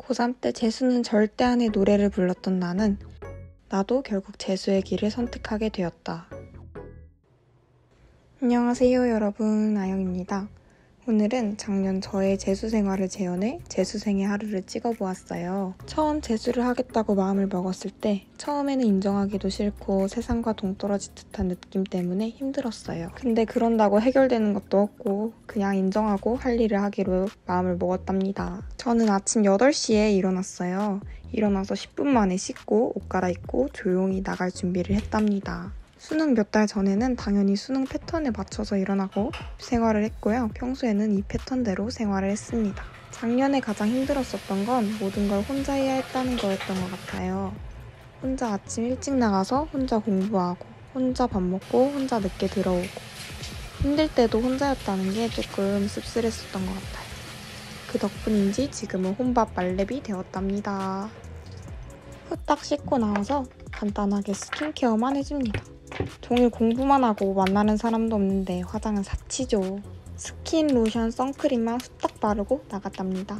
고3 때 재수는 절대 안 해 노래를 불렀던 나도 결국 재수의 길을 선택하게 되었다. 안녕하세요 여러분, 아영입니다. 오늘은 작년 저의 재수 생활을 재현해 재수생의 하루를 찍어보았어요. 처음 재수를 하겠다고 마음을 먹었을 때 처음에는 인정하기도 싫고 세상과 동떨어진 듯한 느낌 때문에 힘들었어요. 근데 그런다고 해결되는 것도 없고 그냥 인정하고 할 일을 하기로 마음을 먹었답니다. 저는 아침 8시에 일어났어요. 일어나서 10분 만에 씻고 옷 갈아입고 조용히 나갈 준비를 했답니다. 수능 몇 달 전에는 당연히 수능 패턴에 맞춰서 일어나고 생활을 했고요. 평소에는 이 패턴대로 생활을 했습니다. 작년에 가장 힘들었었던 건 모든 걸 혼자 해야 했다는 거였던 것 같아요. 혼자 아침 일찍 나가서 혼자 공부하고 혼자 밥 먹고 혼자 늦게 들어오고 힘들 때도 혼자였다는 게 조금 씁쓸했었던 것 같아요. 그 덕분인지 지금은 혼밥 말렙이 되었답니다. 후딱 씻고 나와서 간단하게 스킨케어만 해줍니다. 종일 공부만 하고 만나는 사람도 없는데 화장은 사치죠. 스킨, 로션, 선크림만 후딱 바르고 나갔답니다.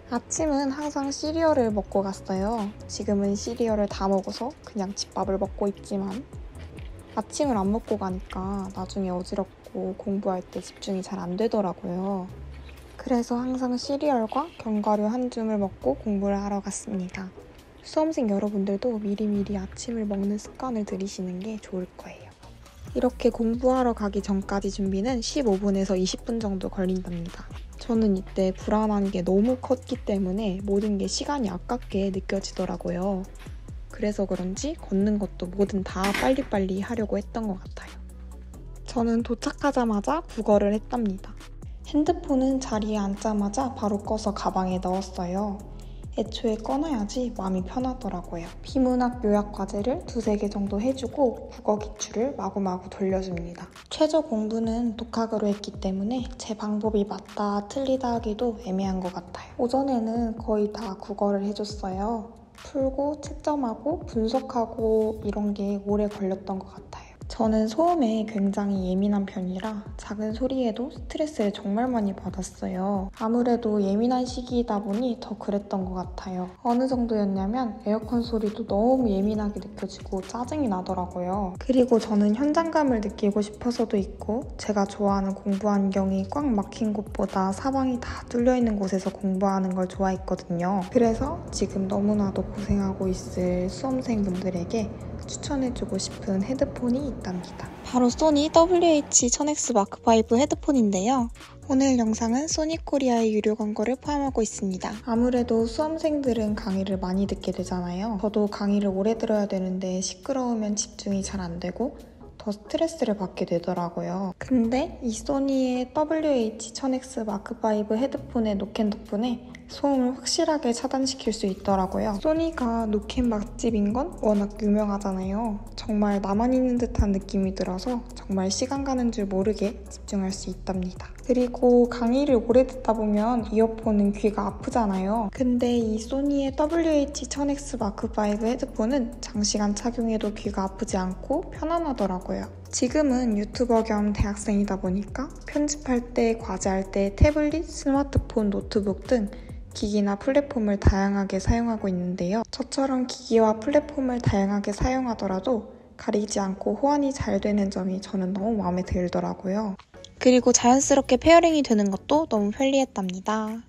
아침은 항상 시리얼을 먹고 갔어요. 지금은 시리얼을 다 먹어서 그냥 집밥을 먹고 있지만 아침을 안 먹고 가니까 나중에 어지럽고 공부할 때 집중이 잘 안 되더라고요. 그래서 항상 시리얼과 견과류 한 줌을 먹고 공부를 하러 갔습니다. 수험생 여러분들도 미리미리 아침을 먹는 습관을 들이시는 게 좋을 거예요. 이렇게 공부하러 가기 전까지 준비는 15분에서 20분 정도 걸린답니다. 저는 이때 불안한 게 너무 컸기 때문에 모든 게 시간이 아깝게 느껴지더라고요. 그래서 그런지 걷는 것도 뭐든 다 빨리빨리 하려고 했던 것 같아요. 저는 도착하자마자 국어를 했답니다. 핸드폰은 자리에 앉자마자 바로 꺼서 가방에 넣었어요. 애초에 꺼놔야지 마음이 편하더라고요. 비문학 요약 과제를 2-3개 정도 해주고 국어 기출을 마구마구 돌려줍니다. 최저 공부는 독학으로 했기 때문에 제 방법이 맞다 틀리다 하기도 애매한 것 같아요. 오전에는 거의 다 국어를 해줬어요. 풀고 채점하고 분석하고 이런 게 오래 걸렸던 것 같아요. 저는 소음에 굉장히 예민한 편이라 작은 소리에도 스트레스를 정말 많이 받았어요. 아무래도 예민한 시기이다 보니 더 그랬던 것 같아요. 어느 정도였냐면 에어컨 소리도 너무 예민하게 느껴지고 짜증이 나더라고요. 그리고 저는 현장감을 느끼고 싶어서도 있고 제가 좋아하는 공부 환경이 꽉 막힌 곳보다 사방이 다 뚫려있는 곳에서 공부하는 걸 좋아했거든요. 그래서 지금 너무나도 고생하고 있을 수험생분들에게 추천해주고 싶은 헤드폰이 있답니다. 바로 소니 WH-1000X 마크5 헤드폰인데요. 오늘 영상은 소니코리아의 유료 광고를 포함하고 있습니다. 아무래도 수험생들은 강의를 많이 듣게 되잖아요. 저도 강의를 오래 들어야 되는데 시끄러우면 집중이 잘 안 되고 더 스트레스를 받게 되더라고요. 근데 이 소니의 WH-1000X 마크5 헤드폰의 노캔 덕분에 소음을 확실하게 차단시킬 수 있더라고요. 소니가 노캔 맛집인 건 워낙 유명하잖아요. 정말 나만 있는 듯한 느낌이 들어서 정말 시간 가는 줄 모르게 집중할 수 있답니다. 그리고 강의를 오래 듣다 보면 이어폰은 귀가 아프잖아요. 근데 이 소니의 WH-1000X 마크5 헤드폰은 장시간 착용해도 귀가 아프지 않고 편안하더라고요. 지금은 유튜버 겸 대학생이다 보니까 편집할 때, 과제할 때 태블릿, 스마트폰, 노트북 등 기기나 플랫폼을 다양하게 사용하고 있는데요. 저처럼 기기와 플랫폼을 다양하게 사용하더라도 가리지 않고 호환이 잘 되는 점이 저는 너무 마음에 들더라고요. 그리고 자연스럽게 페어링이 되는 것도 너무 편리했답니다.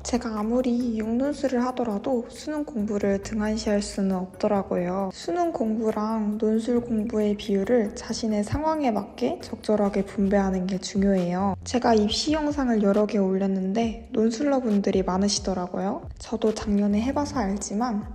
제가 아무리 육논술을 하더라도 수능 공부를 등한시할 수는 없더라고요. 수능 공부랑 논술 공부의 비율을 자신의 상황에 맞게 적절하게 분배하는 게 중요해요. 제가 입시 영상을 여러 개 올렸는데 논술러 분들이 많으시더라고요. 저도 작년에 해봐서 알지만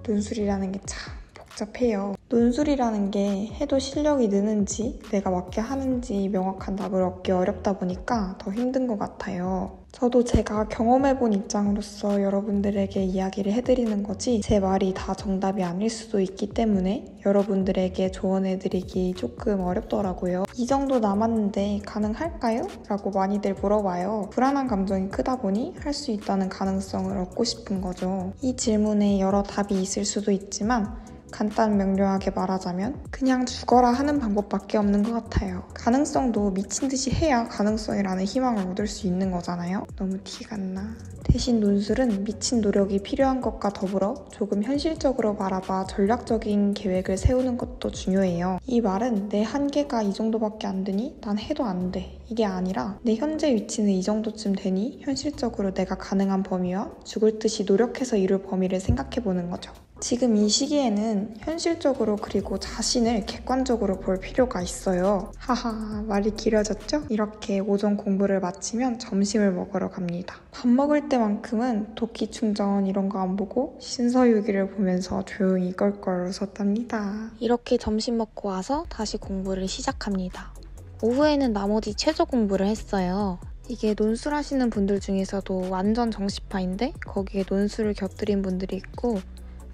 논술이라는 게 참 복잡해요. 논술이라는 게 해도 실력이 느는지 내가 맞게 하는지 명확한 답을 얻기 어렵다 보니까 더 힘든 것 같아요. 저도 제가 경험해본 입장으로서 여러분들에게 이야기를 해드리는 거지 제 말이 다 정답이 아닐 수도 있기 때문에 여러분들에게 조언해드리기 조금 어렵더라고요. 이 정도 남았는데 가능할까요? 라고 많이들 물어봐요. 불안한 감정이 크다 보니 할 수 있다는 가능성을 얻고 싶은 거죠. 이 질문에 여러 답이 있을 수도 있지만 간단 명료하게 말하자면 그냥 죽어라 하는 방법밖에 없는 것 같아요. 가능성도 미친 듯이 해야 가능성이라는 희망을 얻을 수 있는 거잖아요. 너무 티가 안 나. 대신 논술은 미친 노력이 필요한 것과 더불어 조금 현실적으로 바라봐 전략적인 계획을 세우는 것도 중요해요. 이 말은 내 한계가 이 정도밖에 안 되니 난 해도 안 돼. 이게 아니라 내 현재 위치는 이 정도쯤 되니 현실적으로 내가 가능한 범위와 죽을 듯이 노력해서 이룰 범위를 생각해보는 거죠. 지금 이 시기에는 현실적으로 그리고 자신을 객관적으로 볼 필요가 있어요. 하하, 말이 길어졌죠? 이렇게 오전 공부를 마치면 점심을 먹으러 갑니다. 밥 먹을 때만큼은 도끼 충전 이런 거 안 보고 신서유기를 보면서 조용히 껄껄 웃었답니다. 이렇게 점심 먹고 와서 다시 공부를 시작합니다. 오후에는 나머지 최저 공부를 했어요. 이게 논술하시는 분들 중에서도 완전 정시파인데 거기에 논술을 곁들인 분들이 있고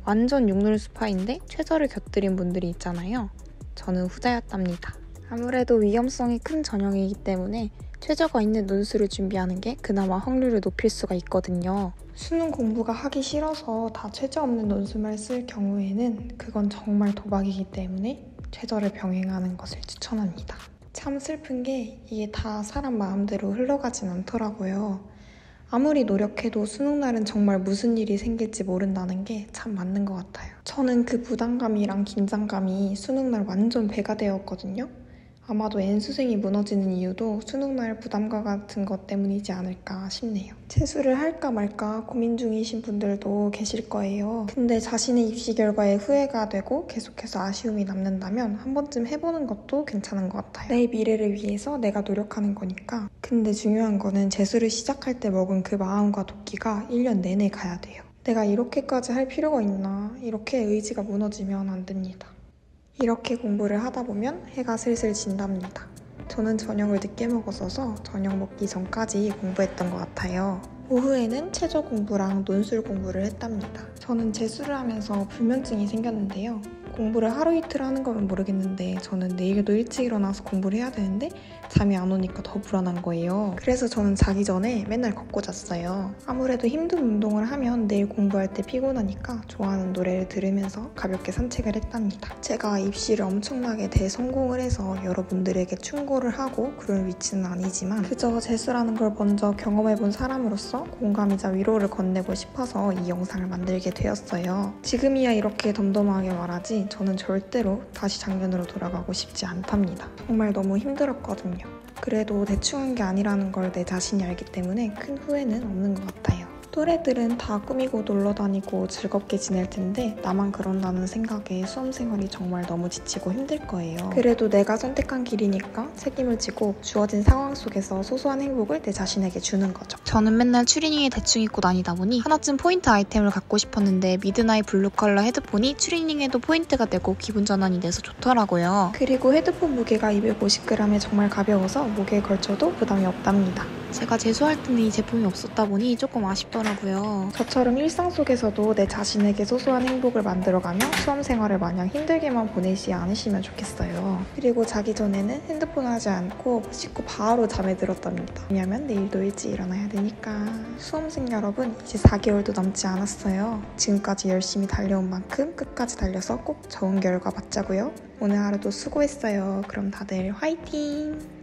완전 육놀수파인데 최저를 곁들인 분들이 있잖아요. 저는 후자였답니다. 아무래도 위험성이 큰 전형이기 때문에 최저가 있는 논술을 준비하는 게 그나마 확률을 높일 수가 있거든요. 수능 공부가 하기 싫어서 다 최저 없는 논술만 쓸 경우에는 그건 정말 도박이기 때문에 최저를 병행하는 것을 추천합니다. 참 슬픈 게 이게 다 사람 마음대로 흘러가진 않더라고요. 아무리 노력해도 수능날은 정말 무슨 일이 생길지 모른다는 게 참 맞는 것 같아요. 저는 그 부담감이랑 긴장감이 수능날 완전 배가 되었거든요. 아마도 N수생이 무너지는 이유도 수능날 부담감 같은 것 때문이지 않을까 싶네요. 재수를 할까 말까 고민 중이신 분들도 계실 거예요. 근데 자신의 입시 결과에 후회가 되고 계속해서 아쉬움이 남는다면 한 번쯤 해보는 것도 괜찮은 것 같아요. 내 미래를 위해서 내가 노력하는 거니까. 근데 중요한 거는 재수를 시작할 때 먹은 그 마음과 도끼가 1년 내내 가야 돼요. 내가 이렇게까지 할 필요가 있나? 이렇게 의지가 무너지면 안 됩니다. 이렇게 공부를 하다 보면 해가 슬슬 진답니다. 저는 저녁을 늦게 먹었어서 저녁 먹기 전까지 공부했던 것 같아요. 오후에는 최저 공부랑 논술 공부를 했답니다. 저는 재수를 하면서 불면증이 생겼는데요. 공부를 하루 이틀 하는 거면 모르겠는데 저는 내일도 일찍 일어나서 공부를 해야 되는데 잠이 안 오니까 더 불안한 거예요. 그래서 저는 자기 전에 맨날 걷고 잤어요. 아무래도 힘든 운동을 하면 내일 공부할 때 피곤하니까 좋아하는 노래를 들으면서 가볍게 산책을 했답니다. 제가 입시를 엄청나게 대성공을 해서 여러분들에게 충고를 하고 그럴 위치는 아니지만 그저 재수라는 걸 먼저 경험해본 사람으로서 공감이자 위로를 건네고 싶어서 이 영상을 만들게 되었어요. 지금이야 이렇게 덤덤하게 말하지 저는 절대로 다시 작년으로 돌아가고 싶지 않답니다. 정말 너무 힘들었거든요. 그래도 대충 한 게 아니라는 걸 내 자신이 알기 때문에 큰 후회는 없는 것 같아요. 또래들은 다 꾸미고 놀러 다니고 즐겁게 지낼 텐데 나만 그런다는 생각에 수험생활이 정말 너무 지치고 힘들 거예요. 그래도 내가 선택한 길이니까 책임을 지고 주어진 상황 속에서 소소한 행복을 내 자신에게 주는 거죠. 저는 맨날 추리닝에 대충 입고 다니다 보니 하나쯤 포인트 아이템을 갖고 싶었는데 미드나잇 블루 컬러 헤드폰이 추리닝에도 포인트가 되고 기분 전환이 돼서 좋더라고요. 그리고 헤드폰 무게가 250g에 정말 가벼워서 목에 걸쳐도 부담이 없답니다. 제가 재수할 때는 이 제품이 없었다 보니 조금 아쉽더라고요. 저처럼 일상 속에서도 내 자신에게 소소한 행복을 만들어가며 수험 생활을 마냥 힘들게만 보내지 않으시면 좋겠어요. 그리고 자기 전에는 핸드폰 하지 않고 씻고 바로 잠에 들었답니다. 왜냐면 내일도 일찍 일어나야 되니까. 수험생 여러분, 이제 4개월도 남지 않았어요. 지금까지 열심히 달려온 만큼 끝까지 달려서 꼭 좋은 결과 받자고요. 오늘 하루도 수고했어요. 그럼 다들 화이팅!